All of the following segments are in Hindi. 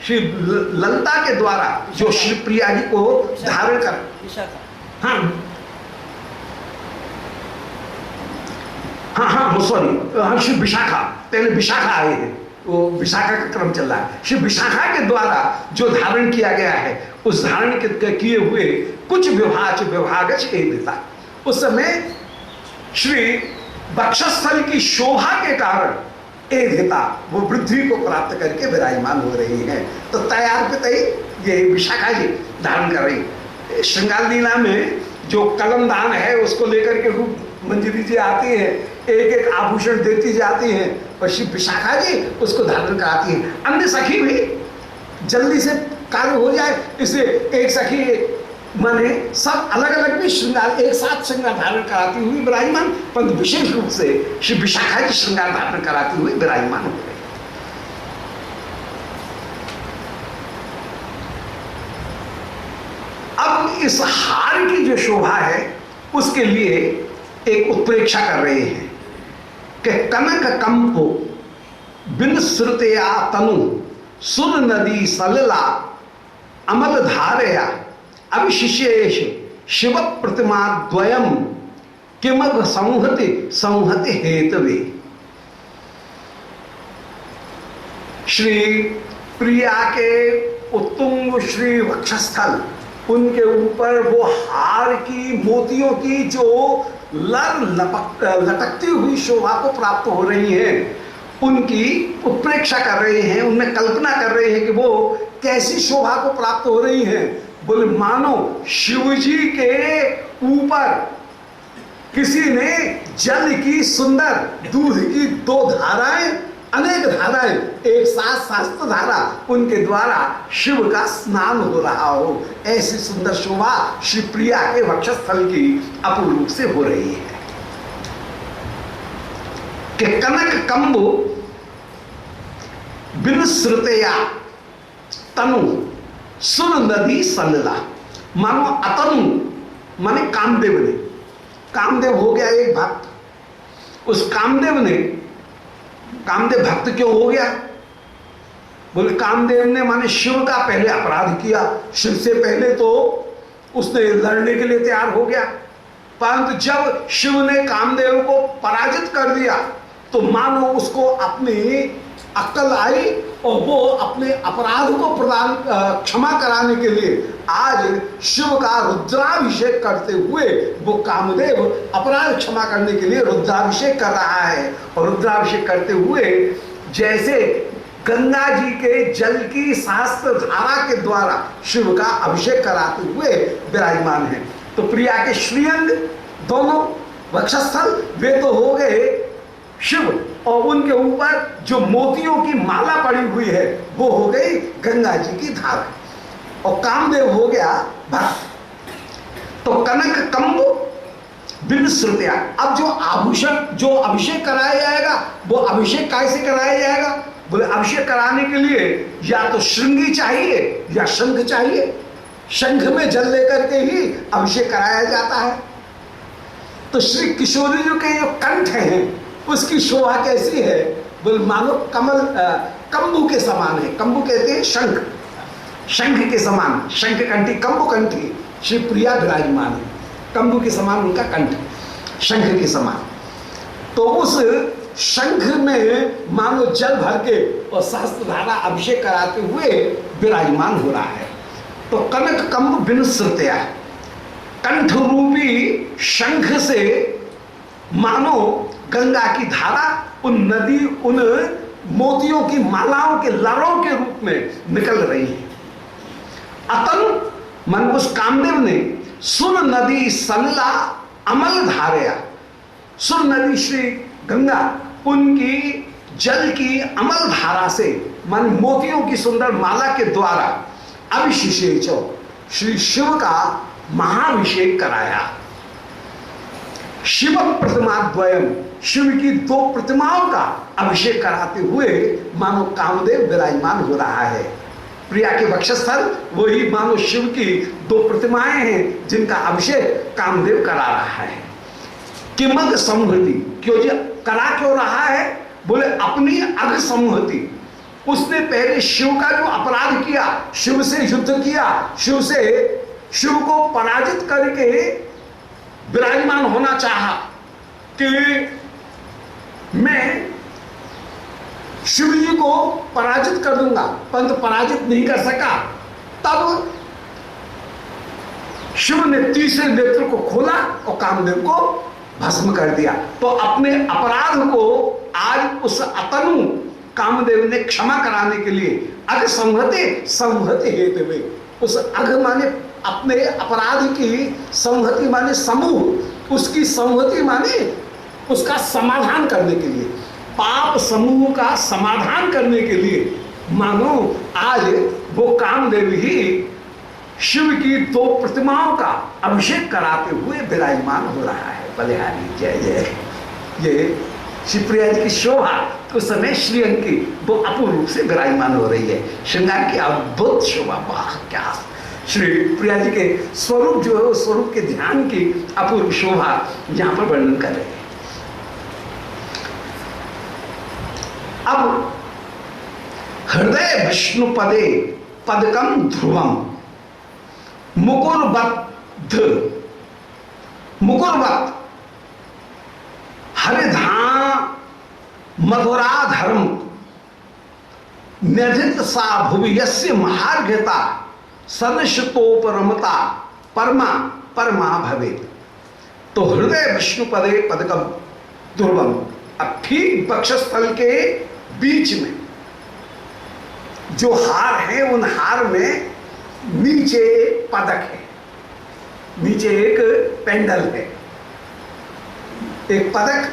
श्री ललता के द्वारा जो श्री प्रिया जी को धारण कर, हाँ हाँ हाँ सॉरी, श्री विशाखा, पहले विशाखा आए हैं, वो विशाखा का क्रम चल रहा है। श्री विशाखा के द्वारा जो धारण किया गया है, उस धारण के किए हुए कुछ विभाग देता। उस समय श्री वक्षस्थल की शोभा के कारण एधिता वो वृद्धि को प्राप्त करके विराजमान हो रही है। तो तैयार पे तय ये विशाखा जी धारण कर रही। श्रृंगार लीला में जो कलमदान है उसको लेकर के रूप मंजरी जी आती है, एक एक आभूषण देती जाती है, और श्री विशाखा जी उसको धारण कराती है। अन्य सखी भी जल्दी से कार्य हो जाए इसलिए एक सखी माने सब अलग अलग भी श्रृंगार एक साथ श्रृंगार धारण कराती हुई विराजमान, परंतु विशेष रूप से श्री विशाखा जी श्रृंगार धारण कराती हुई विराजमान हो गई। अब इस हार की जो शोभा है उसके लिए एक उत्प्रेक्षा कर रहे हैं कि कनक कंपो बिन श्रुतया तनु सुर नदी सलिला अमल धारया अभिशिशेष शिव प्रतिमा द्वयम किमद संहति संहति हेतवे। श्री प्रिया के उत्तुंग श्री वक्षस्थल, उनके ऊपर वो हार की मोतियों की जो लटकती हुई शोभा को प्राप्त हो रही है, उनकी उत्प्रेक्षा कर रहे हैं, उनमें कल्पना कर रहे हैं कि वो कैसी शोभा को प्राप्त हो रही है। बोले मानो शिव जी के ऊपर किसी ने जल की सुंदर दूध की दो धाराएं, अनेक धाराएं एक साथ शास्त्र धारा उनके द्वारा शिव का स्नान हो रहा हो, ऐसी सुंदर शोभा श्री प्रिया के वक्षस्थल की अपूर्व रूप से हो रही है। कि कनक कंबु बिन श्रुतया तनु सुर नदी सलिला, मानो अतनु माने कामदेव ने, कामदेव हो गया एक भक्त, उस कामदेव ने, कामदेव भक्त क्यों हो गया? बोले कामदेव ने माने शिव का पहले अपराध किया, शिव से पहले तो उसने लड़ने के लिए तैयार हो गया, परंतु जब शिव ने कामदेव को पराजित कर दिया तो मानो उसको अपनी अक्ल आई और वो अपने अपराध को क्षमा कराने के लिए आज शिव का रुद्राभिषेक करते हुए वो कामदेव अपराध क्षमा करने के लिए रुद्राभिषेक कर रहा है। और रुद्राभिषेक करते हुए जैसे गंगा जी के जल की सहस्त्र धारा के द्वारा शिव का अभिषेक कराते हुए विराजमान है। तो प्रिया के श्रीअंग दोनों वक्षस्थल वे तो हो गए शिव, और उनके ऊपर जो मोतियों की माला पड़ी हुई है वो हो गई गंगा जी की धारा, और कामदेव हो गया भक्त। तो कनक कंब बिन श्रुतया, अब जो आभूषण जो अभिषेक कराया जाएगा वो अभिषेक कैसे कराया जाएगा? बोले अभिषेक कराने के लिए या तो श्रृंगी चाहिए या शंख चाहिए, शंख में जल लेकर के ही अभिषेक कराया जाता है। तो श्री किशोरी जी के जो कंठ हैं उसकी शोभा कैसी है? बोले मानो कमल कंबू के समान है। कंबू कहते हैं शंख, शंख के समान, शंख कंठी कंबू कंठी श्री प्रिया विराजमान है, कंबू के समान उनका कंठ, शंख के समान। तो उस शंख में मानो जल भर के और सहस्त्र धारा अभिषेक कराते हुए विराजमान हो रहा है। तो कनक कंब बिन श्रुतया, कंठ रूपी शंख से मानो गंगा की धारा उन नदी उन मोतियों की मालाओं के लड़ों के रूप में निकल रही है। अतन मन उस कामदेव ने सुर नदी सलिला अमल धारया, सुर नदी श्री गंगा उनकी जल की अमल धारा से मन मोतियों की सुंदर माला के द्वारा अभिषेक श्री शिव का महाभिषेक कराया। शिव प्रतिमा द्वयम, शिव की दो प्रतिमाओं का अभिषेक कराते हुए मानो कामदेव विराजमान हो रहा है। प्रिया के वक्षस्थल वही मानो शिव की दो प्रतिमाएं हैं जिनका अभिषेक कामदेव करा रहा है। किमग समूहति, क्यों जी करा क्यों रहा है? बोले अपनी अग समूहति, उसने पहले शिव का जो अपराध किया, शिव से युद्ध किया, शिव को पराजित करके विराजमान होना चाहा कि मैं शिव जी को पराजित कर दूंगा, परंतु पराजित नहीं कर सका। तब शिव ने तीसरे नेत्र को खोला और कामदेव को भस्म कर दिया। तो अपने अपराध को आज उस अतनु कामदेव ने क्षमा कराने के लिए अघ संहति हेतु में, उस अघ माने अपने अपराध की, संहति माने समूह, उसकी संहति माने उसका समाधान करने के लिए, पाप समूह का समाधान करने के लिए मानो आज वो कामदेव ही शिव की 2 प्रतिमाओं का अभिषेक कराते हुए विराजमान हो रहा है। बलिहारी जय जय। ये शिवप्रिया जी की शोभा उस समय श्रीअंग की वो अपूर्ण रूप से विराजमान हो रही है। श्रृंगार की अद्भुत शोभा, वाह क्या! श्री प्रिया जी के स्वरूप जो है उस स्वरूप के ध्यान की अपूर्व शोभा यहां पर वर्णन कर रहे हैं। अब हृदय विष्णु पदे पदकम ध्रुवम मुकुरवत हरिधाम मधुराधर्म निधित सा भुवि यस्य महार्घ्यता सदृशतोपरमता परमा परमा भवेत्। तो हृदय विष्णु पदे पदकम ध्रुवम, अब ठीक वक्षस्थल के बीच में जो हार है उन हार में नीचे एक पदक है, नीचे एक पेंडल है, एक पदक,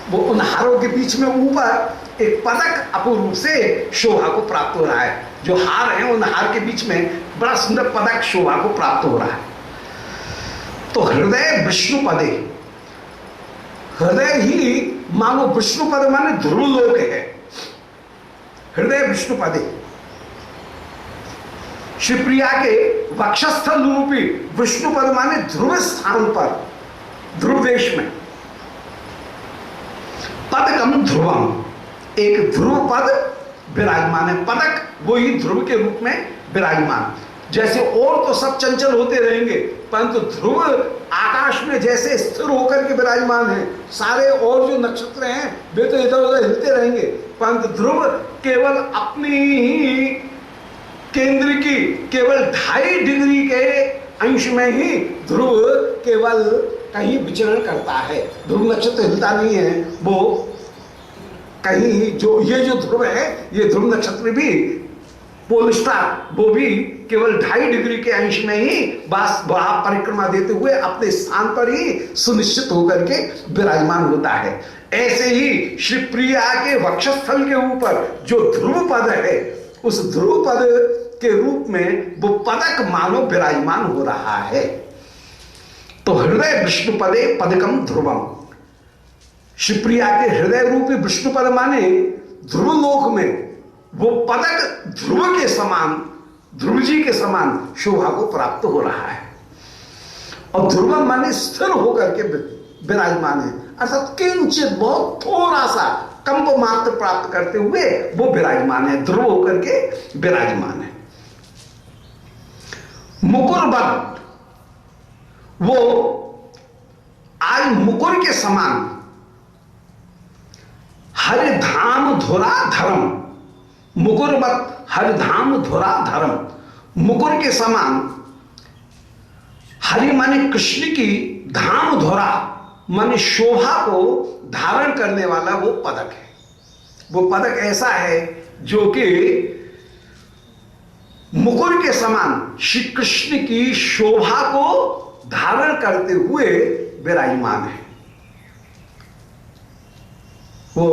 वो उन हारों के बीच में ऊपर एक पदक अपूर्व रूप से शोभा को प्राप्त हो रहा है। जो हार है उन हार के बीच में बड़ा सुंदर पदक शोभा को प्राप्त हो रहा है। तो हृदय विष्णु पदे, हृदय ही मानो विष्णु पद माने ध्रुव लोक है। हृदय विष्णु पदे शिवप्रिया के वक्षस्थल रूपी विष्णु पद माने ध्रुव स्थान पर, ध्रुव देश में पदकम ध्रुवम, एक ध्रुव पद विराजमान है। पदक वही ध्रुव के रूप में विराजमान। जैसे और तो सब चंचल होते रहेंगे, परंतु ध्रुव आकाश में जैसे स्थिर होकर के विराजमान है, सारे और जो नक्षत्र हैं वे तो इधर उधर हिलते रहेंगे, परंतु ध्रुव केवल अपनी ही केंद्र की केवल 2.5 डिग्री के अंश में ही ध्रुव केवल कहीं विचरण करता है। ध्रुव नक्षत्र हिलता नहीं है, वो कहीं जो ये जो ध्रुव है, ये ध्रुव नक्षत्र भी पोल स्टार, वो भी केवल 2.5 डिग्री के अंश में ही बस परिक्रमा देते हुए अपने स्थान पर ही सुनिश्चित होकर के विराजमान होता है। ऐसे ही श्री प्रिया के वक्षस्थल के ऊपर जो ध्रुव पद है, उस ध्रुव पद के रूप में वो पदक मानो विराजमान हो रहा है। तो हृदय विष्णु पदे पदकम ध्रुवम, शिवप्रिया के हृदय रूपी विष्णु पद माने ध्रुव लोक में वो पदक ध्रुव के समान, ध्रुव जी के समान शोभा को प्राप्त हो रहा है। और ध्रुव माने स्थिर होकर के विराजमान है, अर्थात किंचित बहुत थोड़ा सा कंप मात्र प्राप्त करते हुए वो विराजमान है, ध्रुव होकर के विराजमान है। मुकुरवत, वो आज मुकुर के समान हरिधाम धुरा धर्म, मुकुरवत हरिधाम धुरा धर्म, मुकुर के समान, हरि माने कृष्ण की, धाम धुरा माने शोभा को धारण करने वाला वो पदक है। वो पदक ऐसा है जो कि मुकुर के समान श्री कृष्ण की शोभा को धारण करते हुए विराजमान है। वो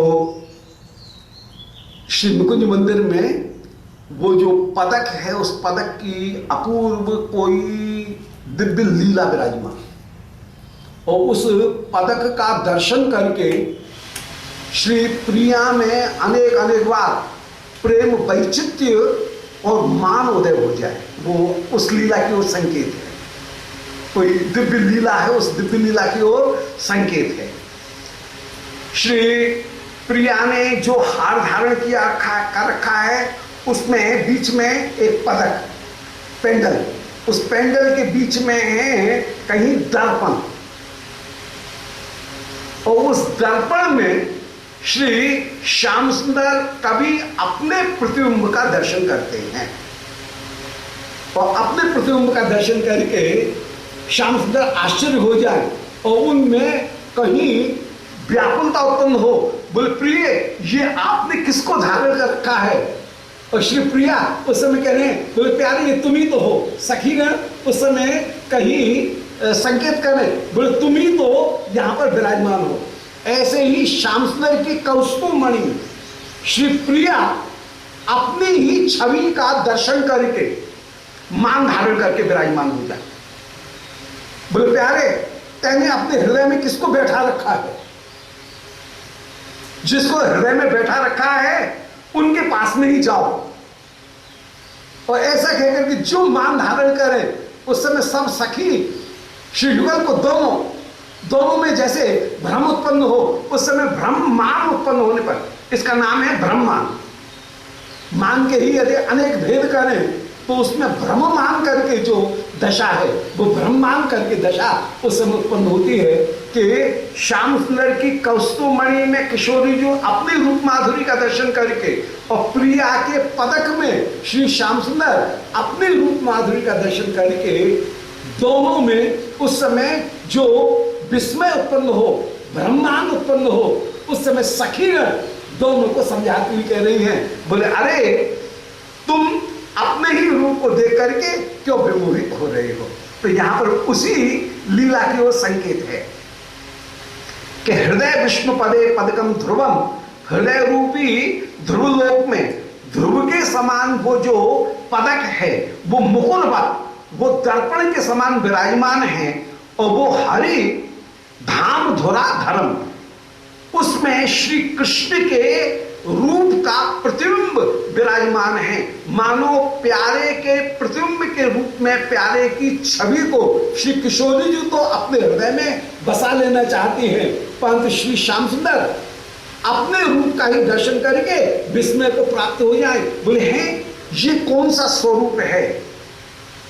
श्री मुकुंज मंदिर में वो जो पदक है, उस पदक की अपूर्व कोई दिव्य लीला विराजमान, और उस पदक का दर्शन करके श्री प्रिया में अनेक अनेक बार प्रेम वैचित्य और मान उदय हो जाए, वो उस लीला की ओर संकेत है। कोई दिव्य लीला है, उस दिव्य लीला की ओर संकेत है। श्री प्रिया ने जो हार धारण किया कर रखा है, उसमें बीच में एक पदक, पेंडल, उस पेंडल के बीच में है कहीं दर्पण, और उस दर्पण में श्री श्याम सुंदर कभी अपने प्रतिबिंब का दर्शन करते हैं, और अपने प्रतिबिंब का दर्शन करके श्याम सुंदर आश्चर्य हो जाए और उनमें कहीं व्याकुलता उत्पन्न हो। बोले प्रिय, ये आपने किसको धारण कर रखा है? और श्री प्रिया उस समय कह रहे हैं, बोले प्यारे ये तुम ही तो हो। सखीगण उस समय कहीं संकेत करें, बोले तुम ही तो यहाँ पर विराजमान हो। ऐसे ही श्याम सुंदर की कौस्तुभमणि श्री प्रिया अपनी ही छवि का दर्शन करके मान धारण करके विराजमान हो जाए। बोले प्यारे, तैने अपने हृदय में किसको बैठा रखा है? जिसको हृदय में बैठा रखा है उनके पास में ही जाओ। और ऐसा कहकर कि जो मान धारण करे, उस समय सब सखी श्री युगल को दोनों में जैसे भ्रम उत्पन्न हो, उस समय ब्रह्मान उत्पन्न होने पर, इसका नाम है ब्रह्मान। मान के ही यदि अनेक भेद करें तो उसमें ब्रह्म मान करके जो दशा है, वो ब्रह्मान करके दशा उस समय उत्पन्न होती है कि श्याम सुंदर की कौस्तुभमणि में किशोरी जो अपनी रूप माधुरी का दर्शन करके, और प्रिया के पदक में श्री श्याम सुंदर अपनी रूप माधुरी का दर्शन करके, दोनों में उस समय जो विस्मय उत्पन्न हो, ब्रह्मांड उत्पन्न हो, उस समय सखीगण दोनों को समझाती हुई कह रही हैं, बोले अरे तुम अपने ही रूप को देख करके क्यों विमोहित हो रहे हो? तो यहां पर उसी लीला की ओर संकेत है कि हृदय विष्णु पदे पदकम ध्रुवम, हृदय रूपी ध्रुवलोक में ध्रुव के समान वो जो पदक है, वो मुकुलवत, वो दर्पण के समान विराजमान है, और वो हरि धाम धुरा धर्म, उसमें श्री कृष्ण के रूप का प्रतिबिंब विराजमान है। मानो प्यारे के प्रतिबिंब के रूप में प्यारे की छवि को श्री किशोरी जी तो अपने हृदय में बसा लेना चाहती हैं, परंतु श्री श्याम सुंदर अपने रूप का ही दर्शन करके विस्मय को प्राप्त हो जाए। बोले हैं ये कौन सा स्वरूप है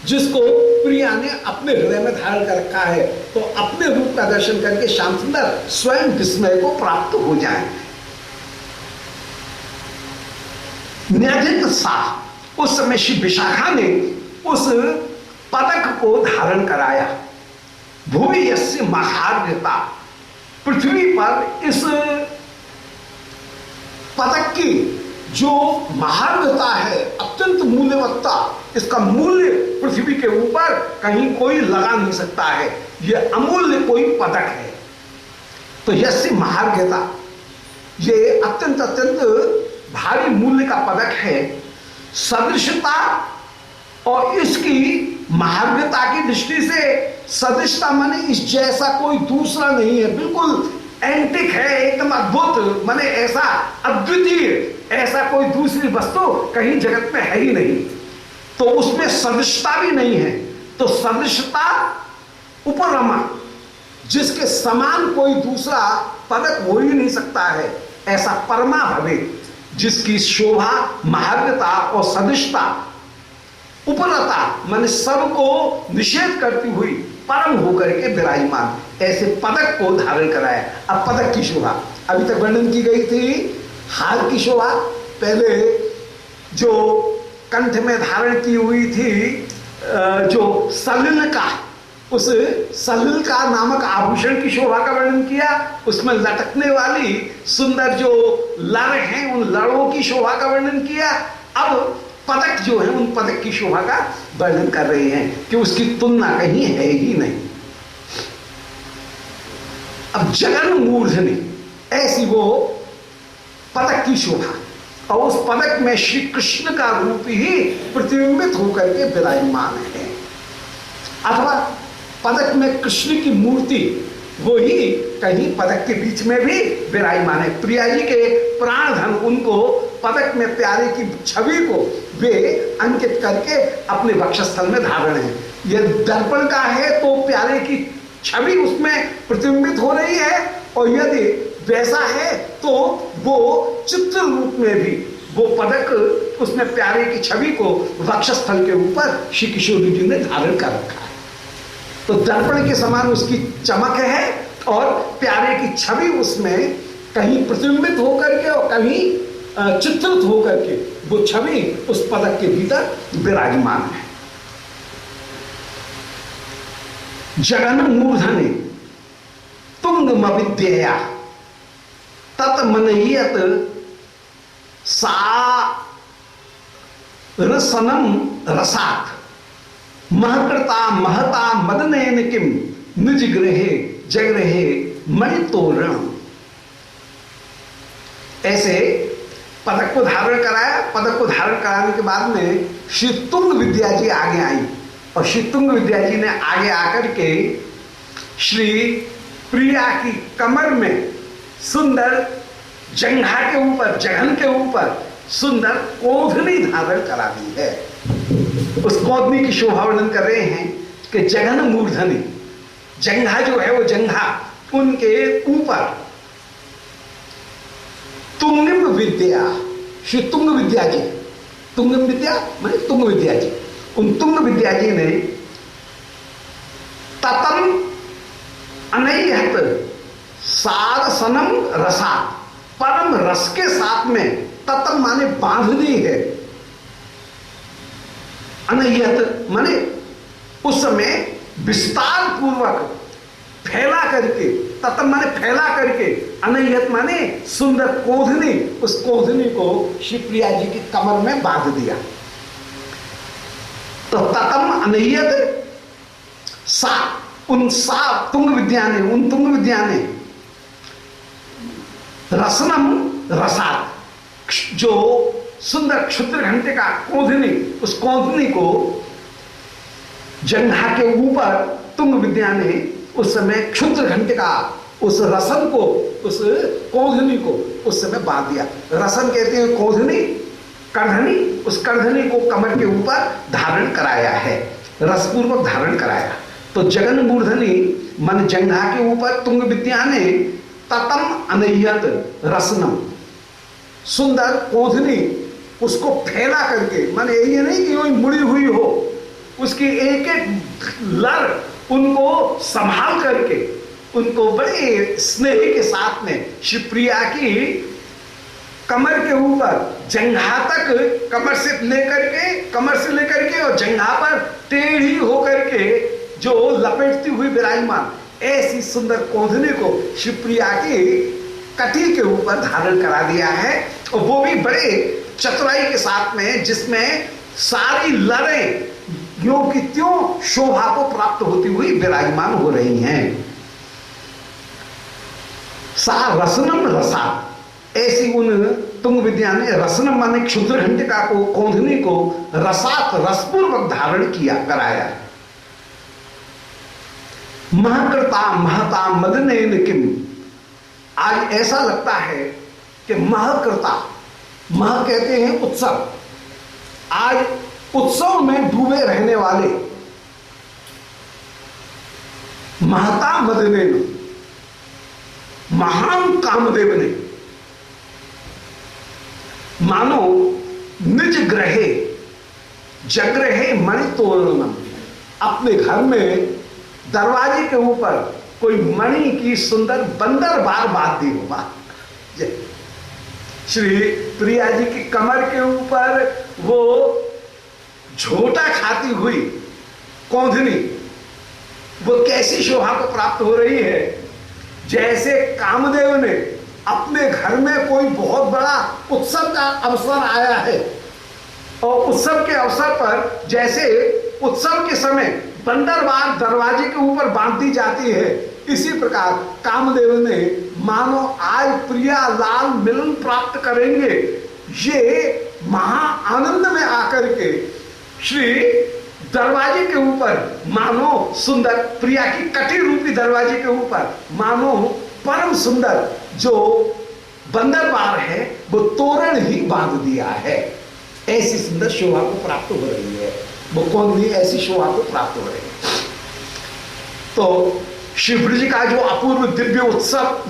जिसको प्रिया ने अपने हृदय में धारण कर रखा है? तो अपने रूप का दर्शन करके श्याम सुंदर स्वयं विस्मय को प्राप्त हो जाए। न्याधिक सा, उस समय श्री विशाखा ने उस पदक को धारण कराया। भूमि यस्य महार्घता, पृथ्वी पर इस पदक की जो महार्घता है, अत्यंत मूल्यवत्ता, इसका मूल्य पृथ्वी के ऊपर कहीं कोई लगा नहीं सकता है। यह अमूल्य कोई पदक है। तो यस्य महार्घता, ये अत्यंत अत्यंत भारी मूल्य का पदक है। सदृशता, और इसकी महार्घता की दृष्टि से सदृशता माने इस जैसा कोई दूसरा नहीं है, बिल्कुल एंटिक है, एकदम अद्भुत, माने ऐसा अद्वितीय, ऐसा कोई दूसरी वस्तु कहीं जगत में है ही नहीं। तो उसमें सदृशता भी नहीं है। तो सदृशता उपरमा, जिसके समान कोई दूसरा पदक हो ही नहीं सकता है, ऐसा परमा भवे, जिसकी शोभा, महार्घता और सदृशता, उपरता माने सबको निषेध करती हुई परम होकर के विराजमान, ऐसे पदक को धारण कराया। अब पदक की शोभा अभी तक वर्णन की गई थी, हार की शोभा पहले जो कंठ में धारण की हुई थी, जो सलिल का, उस सलिल का नामक आभूषण की शोभा का वर्णन किया। उसमें लटकने वाली सुंदर जो लड़ हैं, उन लड़ों की शोभा का वर्णन किया। अब पदक जो है, उन पदक की शोभा का वर्णन कर रहे हैं कि उसकी तुलना कहीं है ही नहीं। अब जगन मूर्धनि, ऐसी वो पदक की शोभा, और उस पदक में श्री कृष्ण का रूप ही प्रतिबिंबित होकर के विराजमान है। अथवा पदक में कृष्ण की मूर्ति वो ही कहीं पदक के बीच में भी विराजमान है। प्रिया जी के प्राण धन उनको पदक में प्यारे की छवि को वे अंकित करके अपने वक्षस्थल में धारण है। यह दर्पण का है तो प्यारे की छवि उसमें प्रतिबिंबित हो रही है, और यदि वैसा है तो वो चित्र रूप में भी वो पदक उसने प्यारे की छवि को वक्षस्थल के ऊपर श्री किशोरी जी ने धारण कर रखा है। तो दर्पण के समान उसकी चमक है और प्यारे की छवि उसमें कहीं प्रतिबिंबित होकर के और कहीं चित्रित होकर के वो छवि उस पदक के भीतर विराजमान है। जगन मूर्धनि तुंगमविद्यया तत्मनयत सा रसनम रसात महकृता महता मदनयन किम निज गृहे जगृहे मणितोरण। ऐसे पदक को धारण कराया। पदक को धारण कराने के बाद में श्री तुंग विद्या जी आगे आई और श्री तुंग विद्या जी ने आगे आकर के श्री प्रिया की कमर में सुंदर जंघा के ऊपर, जघन के ऊपर सुंदर कोधनी धारण करा दी है। उस कोधनी की शोभा वर्णन कर रहे हैं कि जघन मूर्धनि, जंघा जो है वो जंघा उनके ऊपर तुंग विद्या, श्री तुंग विद्या जी, तुंग विद्या माने तुंग विद्या जी, उन तुंग विद्या जी ने ततम अनैहत सारसनम रसात, परम रस के साथ में, ततम माने बांधनी है, अनैहत माने उस समय विस्तार पूर्वक फैला करके, ततम माने फैला करके, अनैहत माने सुंदर कोधनी, उस कोधनी को श्री प्रिया जी की कमर में बांध दिया। तो ततम अनैहत सा, उन सा तुंग विद्या ने, उन तुंग विद्या ने रसनम रसात, जो सुंदर क्षुद्र घंटे का कोधनी, उस कोधनी को जंघा के ऊपर तुंग विद्या ने उस समय क्षुद्र घंटे का उस रसन को, उस कोधनी को उस समय बांध दिया। रसन कहते हैं कोधनी, करधनी, उस करधनी को कमर के ऊपर धारण कराया है, रसपूर्वक धारण कराया। तो जगन मूर्धनि मन जंघा के ऊपर तुंग विद्या ने ततम अनैयत रसनम, सुंदर कोधनी उसको फैला करके, माने ये नहीं कि वही मुड़ी हुई हो, उसकी एक एक लर उनको संभाल करके, उनको बड़े स्नेह के साथ में श्री प्रिया की कमर के ऊपर जंघा तक, कमर से लेकर के और जंघा पर टेढ़ी होकर के जो लपेटती हुई विराजमान, ऐसी सुंदर कोधनी को श्री प्रिया की कटी के ऊपर धारण करा दिया है। और वो भी बड़े चतुराई के साथ में, जिसमें सारी लड़ें यों की त्यों शोभा को प्राप्त होती हुई विराजमान हो रही हैं। सा रसनम रसा, ऐसी उन तुंग विद्या ने रसनम माने क्षुद्र घंटिका को, कोंधनी को रसात, रसपूर्वक धारण किया, कराया। महकृता महता मदनयन किम, आज ऐसा लगता है कि महकृता, मह कहते हैं उत्सव, आज उत्सव में डूबे रहने वाले महता मदनयन, महान कामदेव ने मानो निज ग्रहे जगृहे मणितोरणम, अपने घर में दरवाजे के ऊपर कोई मणि की सुंदर बंदर बार बांध दी होगा। श्री प्रिया जी की कमर के ऊपर वो झोटा खाती हुई कोंधनी, वो कैसी शोभा को प्राप्त हो रही है, जैसे कामदेव ने अपने घर में कोई बहुत बड़ा उत्सव का अवसर आया है और उत्सव के अवसर पर जैसे उत्सव के समय बंदरबार दरवाजे के ऊपर बांध दी जाती है, इसी प्रकार कामदेव ने मानो आज प्रिया लाल मिलन प्राप्त करेंगे, ये महा आनंद में आकर के श्री दरवाजे के ऊपर मानो सुंदर प्रिया की कटी रूपी दरवाजे के ऊपर मानो परम सुंदर जो बंदरबार है वो तोरण ही बांध दिया है। ऐसी सुंदर शोभा को प्राप्त हो रही है, वो कौन भी ऐसी शोभा को प्राप्त हो रही है। तो शिव जी का जो अपूर्व दिव्य उत्सव,